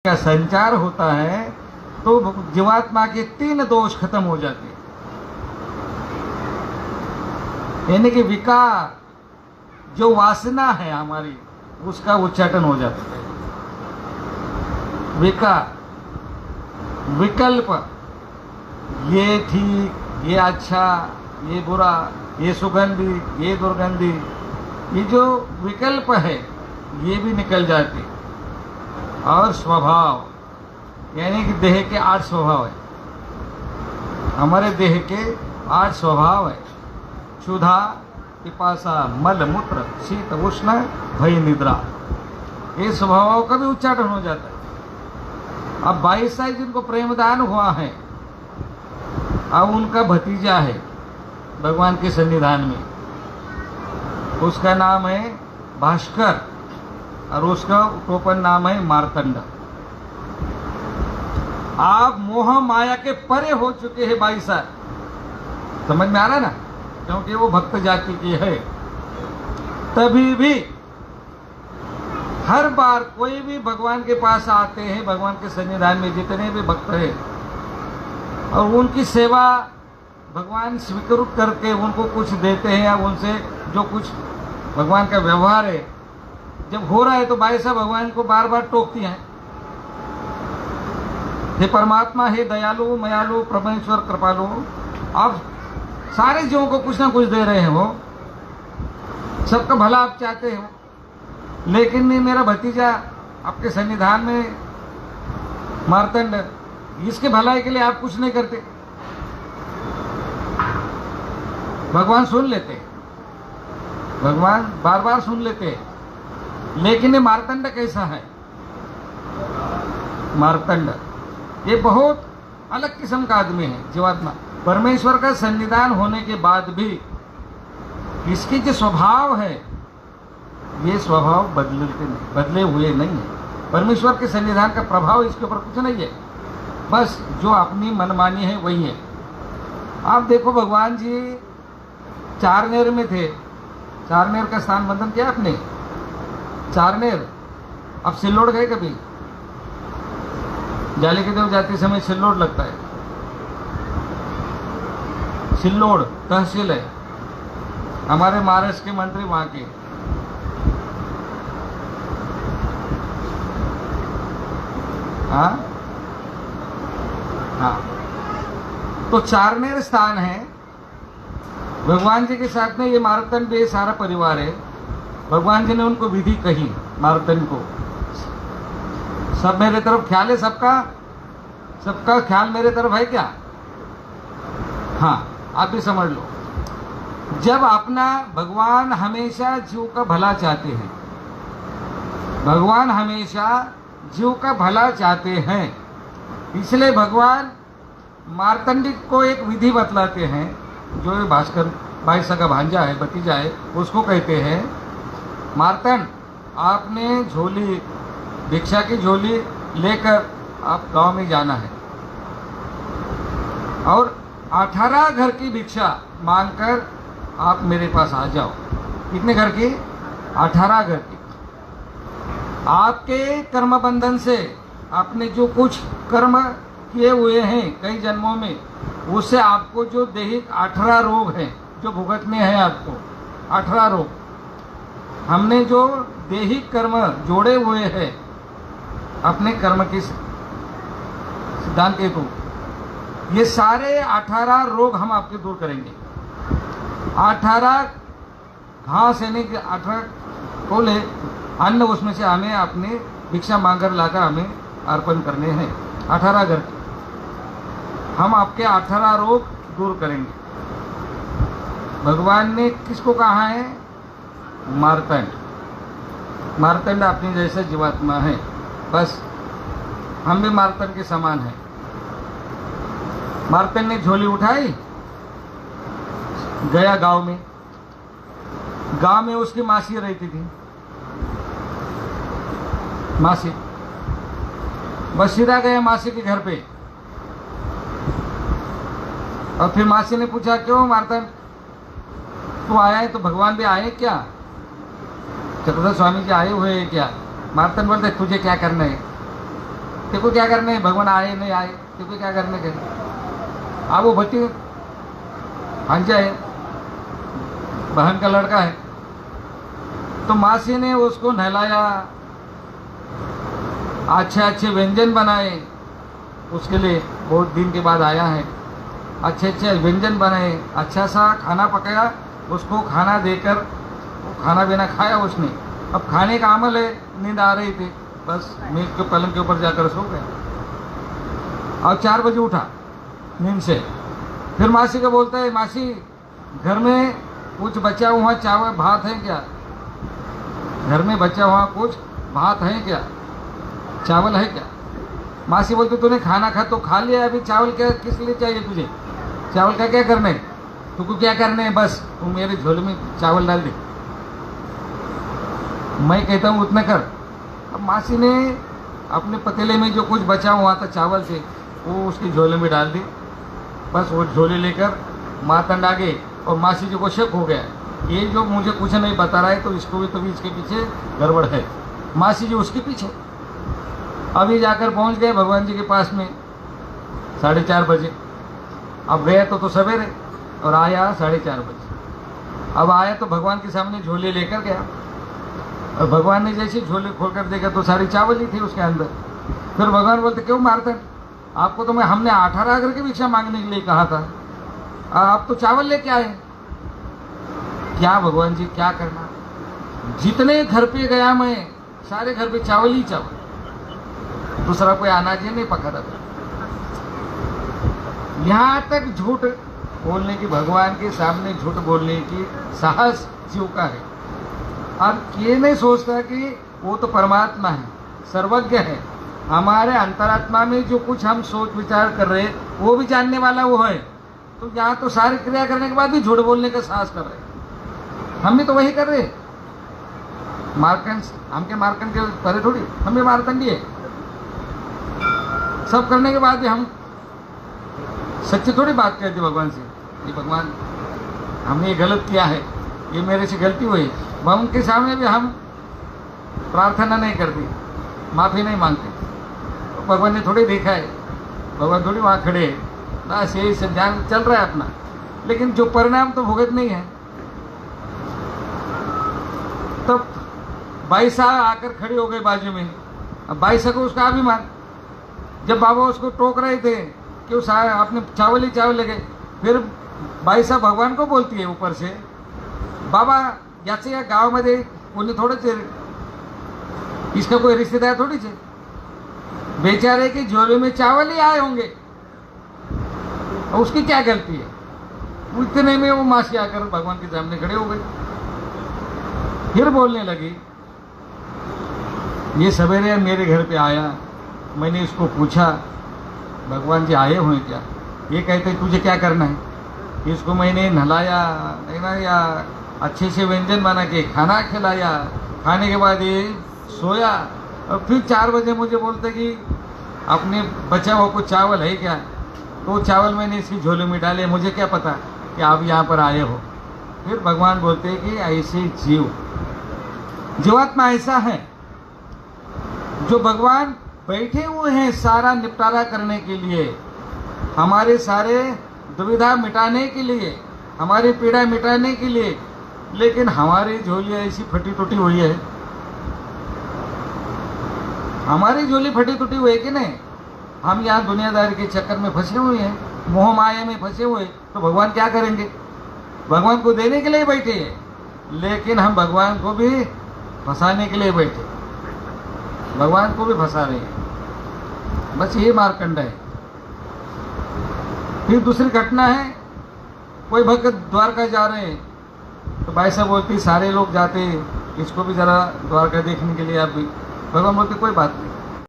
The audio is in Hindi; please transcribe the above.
का संचार होता है तो जीवात्मा के 3 दोष खत्म हो जाते हैं। यानी कि विकार, जो वासना है हमारी, उसका उच्चाटन हो जाता है। विकार, विकल्प, ये ठीक, ये अच्छा, ये बुरा, ये सुगंधी, ये दुर्गंधी, ये जो विकल्प है ये भी निकल जाते। और स्वभाव, यानी कि देह के 8 स्वभाव है। हमारे देह के 8 स्वभाव है। क्षुधा, पिपासा, मल मूत्र, शीत उष्ण, भय निद्रा। ये स्वभावों का भी उच्चाटन हो जाता है। अब 22 साल जिनको प्रेमदान हुआ है, अब उनका भतीजा है भगवान के सन्निधान में, उसका नाम है भास्कर और उसका टोपन नाम है मार्तंड। आप मोह माया के परे हो चुके हैं 22 साल। समझ में आ रहा है ना, क्योंकि वो भक्त जाति की है। तभी भी हर बार कोई भी भगवान के पास आते हैं, भगवान के सन्निधान में जितने भी भक्त हैं, और उनकी सेवा भगवान स्वीकृत करके उनको कुछ देते हैं, या उनसे जो कुछ भगवान का व्यवहार है जब हो रहा है तो भाई साहब भगवान को बार बार टोकती हैं, हे परमात्मा, हे दयालु, मयालु, परमेश्वर, कृपालु, आप सारे जीवों को कुछ ना कुछ दे रहे हैं, वो सबका भला आप चाहते हो, लेकिन नहीं, मेरा भतीजा आपके सन्निधान में मार्तंड, इसके भलाई के लिए आप कुछ नहीं करते। भगवान सुन लेते, भगवान बार बार सुन लेते। लेकिन ये मार्तंड कैसा है? मार्तंड ये बहुत अलग किस्म का आदमी है, जीवात्मा। परमेश्वर का सन्निधान होने के बाद भी इसके जो स्वभाव है, ये स्वभाव बदले हुए नहीं है। परमेश्वर के सन्निधान का प्रभाव इसके ऊपर कुछ नहीं है, बस जो अपनी मनमानी है वही है। आप देखो, भगवान जी चारनेर में थे। चारनेर का स्थान बंधन किया आपने? चारनेर, अब सिल्लोड गए कभी? जाले के देव जाते समय सिल्लोड लगता है। सिल्लोड तहसील है, हमारे महाराष्ट्र के मंत्री वहां के। हाँ हाँ, तो चारनेर स्थान है। भगवान जी के साथ में ये मार्तंड भी सारा परिवार है। भगवान जी ने उनको विधि कही, मार्तंड को। सब मेरे तरफ ख्याल है, सबका ख्याल मेरे तरफ है क्या? हाँ, आप भी समझ लो। जब अपना भगवान हमेशा जीव का भला चाहते हैं, भगवान हमेशा जीव का भला चाहते हैं, इसलिए भगवान मार्तंड को एक विधि बतलाते हैं। जो भास्कर भाई सगा भांजा है, भतीजा है, उसको कहते हैं, मार्तंड, आपने झोली, भिक्षा की झोली लेकर आप गांव में जाना है और 18 घर की भिक्षा मांगकर आप मेरे पास आ जाओ। कितने घर की? 18 घर की। आपके कर्म बंधन से आपने जो कुछ कर्म किए हुए हैं कई जन्मों में, उससे आपको जो दैहिक 18 रोग हैं जो भुगतने हैं आपको, 18 रोग, हमने जो दैहिक कर्म जोड़े हुए हैं अपने कर्म के सिद्धांत के हेतु, ये सारे 18 रोग हम आपके दूर करेंगे। 18 घास यानी कि 18 कोले अन्न, उसमें से हमें अपने भिक्षा मांगकर लाकर हमें अर्पण करने हैं। 18 घर हम आपके 18 रोग दूर करेंगे। भगवान ने किसको कहा है? मार्तंड। मार्तंड अपनी जैसे जीवात्मा है, बस हम भी मार्तंड के समान हैं। मार्तंड ने झोली उठाई, गया गांव में। गांव में उसकी मासी रहती थी, मासी। बस सीधा गया मासी के घर पे, और फिर मासी ने पूछा, क्यों मार्तंड तू आया है? तो भगवान भी आए क्या? चक्रधर स्वामी जी आए हुए हैं क्या? मार्तंड बोलते, तुझे क्या करना है? तेरे को क्या करने, भगवान आए नहीं आए, तेरे को क्या करने के। अब वो भट्टी भांजा है, बहन का लड़का है, तो मासी ने उसको नहलाया, अच्छे अच्छे व्यंजन बनाए उसके लिए, बहुत दिन के बाद आया है, अच्छे अच्छे व्यंजन बनाए, अच्छा सा खाना पकाया, उसको खाना देकर वो खाना पीना खाया उसने। अब खाने का अमल है, नींद आ रही थी, बस मेज के पलंग के ऊपर जाकर सो गया। और 4 बजे उठा नींद से, फिर मासी को बोलता है, मासी घर में कुछ बचा हुआ चावल भात है क्या, घर में बचा हुआ कुछ भात है क्या, चावल है क्या। मासी बोलती तूने खाना खा तो खा लिया, अभी चावल क्या किस लिए चाहिए तुझे, चावल का क्या करना है, तुमको क्या करना है, बस तू मेरे झोले में चावल डाल दे, मैं कहता हूँ उतना कर। अब मासी ने अपने पतीले में जो कुछ बचा हुआ था चावल से वो उसकी झोले में डाल दी, बस वो झोले लेकर मातंड आ गए। और मासी जी को शक हो गया, ये जो मुझे कुछ नहीं बता रहा है तो इसको भी, तो भी इसके पीछे गड़बड़ है। मासी जी उसके पीछे अभी जाकर पहुंच गए भगवान जी के पास में 4:30 बजे। अब गया तो सवेरे और आया 4:30 बजे। अब आया तो भगवान के सामने झोले लेकर गया, और भगवान ने जैसे झोले खोलकर देखा तो सारी चावल ही थी उसके अंदर। फिर भगवान बोलते क्यों मारते, आपको तो हमने 18 आकर के भिक्षा मांगने के लिए कहा था, आप तो चावल लेके आए। क्या भगवान जी क्या करना, जितने घर पे गया मैं सारे घर पे चावल ही चावल, दूसरा कोई अनाज ही नहीं पका था। यहाँ तक झूठ बोलने की, भगवान के सामने झूठ बोलने की साहस जीव का है। अब ये नहीं सोचता कि वो तो परमात्मा है, सर्वज्ञ है, हमारे अंतरात्मा में जो कुछ हम सोच विचार कर रहे वो भी जानने वाला वो है। तो यहाँ तो सारी क्रिया करने के बाद भी झूठ बोलने का साहस कर रहे, हम भी तो वही कर रहे। मार्कंड, हम के मार्कंड के परे थोड़ी, हम भी मार्कंडी है। सब करने के बाद भी हम सच्ची थोड़ी बात कहते भगवान से, ये भगवान हमने ये गलत किया है, ये मेरे से गलती हुई। उनके सामने भी हम प्रार्थना नहीं करती, माफ़ी नहीं मांगते। तो भगवान ने थोड़ी देखा है, भगवान थोड़ी वहाँ खड़े हैं, बस यही सब जान चल रहा है अपना, लेकिन जो परिणाम तो भुगत नहीं है। तो बाईसा आकर खड़ी हो गई बाजू में। अब बाईसा को उसका अभिमान, जब बाबा उसको टोक रहे थे कि उस आपने चावल ही चावल ले गए, फिर बाईसा भगवान को बोलती है ऊपर से, बाबा याचे या गावामध्ये कोणी थोडंच आहे, इसका कोई रिश्तेदार थोड़ी है, बेचारे के झोले में चावल ही आए होंगे, और उसकी क्या गलती है। उतने में वो मासी आकर भगवान के सामने खड़े हो गए। फिर बोलने लगी, ये सवेरे मेरे घर पे आया, मैंने इसको पूछा भगवान जी आए हुए क्या, ये कहते तुझे क्या करना है। इसको मैंने नहलाया, अच्छे से व्यंजन बना के खाना खिलाया, खाने के बाद ये सोया, और फिर 4 बजे मुझे बोलते कि अपने बचा हुआ कुछ चावल है क्या, तो चावल मैंने इसकी झोले में डाले, मुझे क्या पता कि आप यहाँ पर आए हो। फिर भगवान बोलते हैं कि ऐसे जीवात्मा ऐसा है जो भगवान बैठे हुए हैं सारा निपटारा करने के लिए, हमारे सारे दुविधा मिटाने के लिए, हमारी पीड़ा मिटाने के लिए, लेकिन हमारी झोली ऐसी फटी टूटी हुई है। हमारी झोली फटी टूटी हुई है कि नहीं, हम यहाँ दुनियादारी के चक्कर में फंसे हुए हैं, मोह माया में फंसे हुए, तो भगवान क्या करेंगे। भगवान को देने के लिए बैठे हैं, लेकिन हम भगवान को भी फंसाने के लिए बैठे, भगवान को भी फंसा रहे हैं। बस ये मार्कंड है। फिर दूसरी घटना है, कोई भक्त द्वारका जा रहे हैं, तो भाई साहब बोलती सारे लोग जाते, इसको भी जरा द्वारका देखने के लिए आप भी। भगवान बोलते कोई बात नहीं,